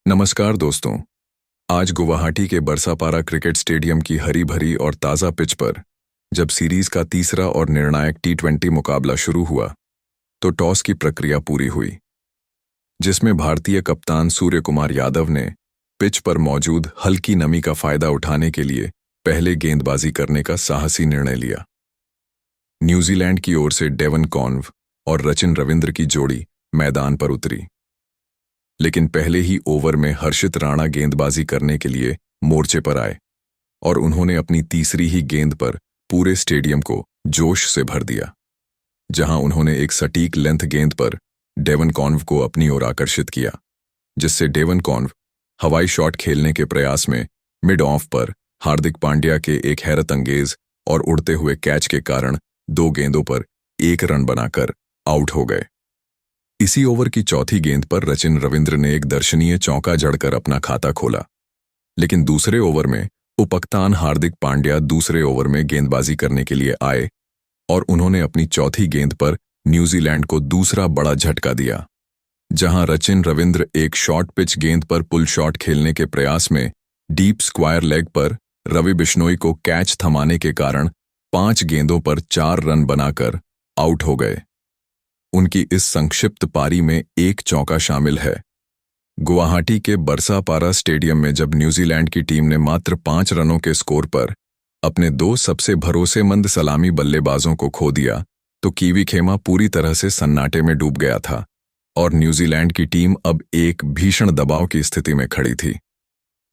नमस्कार दोस्तों। आज गुवाहाटी के बरसापारा क्रिकेट स्टेडियम की हरी भरी और ताज़ा पिच पर जब सीरीज का तीसरा और निर्णायक टी20 मुकाबला शुरू हुआ तो टॉस की प्रक्रिया पूरी हुई, जिसमें भारतीय कप्तान सूर्य कुमार यादव ने पिच पर मौजूद हल्की नमी का फायदा उठाने के लिए पहले गेंदबाजी करने का साहसी निर्णय लिया। न्यूजीलैंड की ओर से डेवन कॉन्व और रचिन रविंद्र की जोड़ी मैदान पर उतरी, लेकिन पहले ही ओवर में हर्षित राणा गेंदबाजी करने के लिए मोर्चे पर आए और उन्होंने अपनी तीसरी ही गेंद पर पूरे स्टेडियम को जोश से भर दिया, जहां उन्होंने एक सटीक लेंथ गेंद पर डेवन कॉन्व को अपनी ओर आकर्षित किया, जिससे डेवन कॉन्व हवाई शॉट खेलने के प्रयास में मिड ऑफ पर हार्दिक पांड्या के एक हैरत अंगेज और उड़ते हुए कैच के कारण 2 गेंदों पर 1 रन बनाकर आउट हो गए। इसी ओवर की चौथी गेंद पर रचिन रविंद्र ने एक दर्शनीय चौका जड़कर अपना खाता खोला, लेकिन दूसरे ओवर में उपकप्तान हार्दिक पांड्या दूसरे ओवर में गेंदबाजी करने के लिए आए और उन्होंने अपनी चौथी गेंद पर न्यूजीलैंड को दूसरा बड़ा झटका दिया, जहां रचिन रविंद्र एक शॉर्ट पिच गेंद पर पुल शॉट खेलने के प्रयास में डीप स्क्वायर लेग पर रवि बिश्नोई को कैच थमाने के कारण 5 गेंदों पर 4 रन बनाकर आउट हो गए। उनकी इस संक्षिप्त पारी में एक चौका शामिल है। गुवाहाटी के बरसापारा स्टेडियम में जब न्यूजीलैंड की टीम ने मात्र 5 रनों के स्कोर पर अपने 2 सबसे भरोसेमंद सलामी बल्लेबाजों को खो दिया तो कीवी खेमा पूरी तरह से सन्नाटे में डूब गया था और न्यूजीलैंड की टीम अब एक भीषण दबाव की स्थिति में खड़ी थी।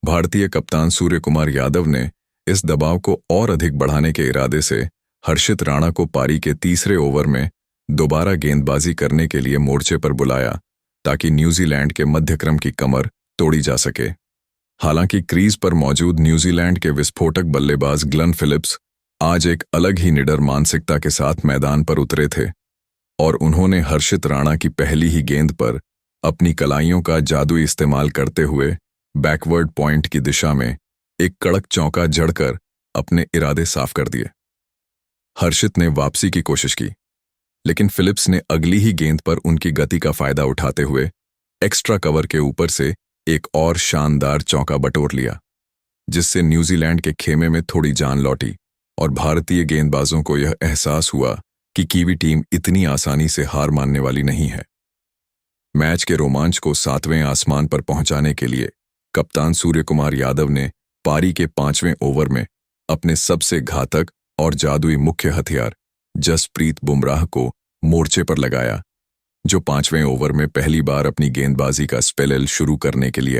भारतीय कप्तान सूर्य कुमार यादव ने इस दबाव को और अधिक बढ़ाने के इरादे से हर्षित राणा को पारी के तीसरे ओवर में दोबारा गेंदबाजी करने के लिए मोर्चे पर बुलाया ताकि न्यूजीलैंड के मध्यक्रम की कमर तोड़ी जा सके। हालांकि क्रीज पर मौजूद न्यूजीलैंड के विस्फोटक बल्लेबाज ग्लेन फिलिप्स आज एक अलग ही निडर मानसिकता के साथ मैदान पर उतरे थे और उन्होंने हर्षित राणा की पहली ही गेंद पर अपनी कलाइयों का जादुई इस्तेमाल करते हुए बैकवर्ड पॉइंट की दिशा में एक कड़क चौका जड़कर अपने इरादे साफ कर दिए। हर्षित ने वापसी की कोशिश की, लेकिन फिलिप्स ने अगली ही गेंद पर उनकी गति का फायदा उठाते हुए एक्स्ट्रा कवर के ऊपर से एक और शानदार चौका बटोर लिया, जिससे न्यूजीलैंड के खेमे में थोड़ी जान लौटी और भारतीय गेंदबाजों को यह एहसास हुआ कि कीवी टीम इतनी आसानी से हार मानने वाली नहीं है। मैच के रोमांच को 7वें आसमान पर पहुंचाने के लिए कप्तान सूर्य कुमार यादव ने पारी के 5वें ओवर में अपने सबसे घातक और जादुई मुख्य हथियार जसप्रीत बुमराह को मोर्चे पर लगाया, जो 5वें ओवर में पहली बार अपनी गेंदबाजी का स्पेल शुरू करने के लिए आए।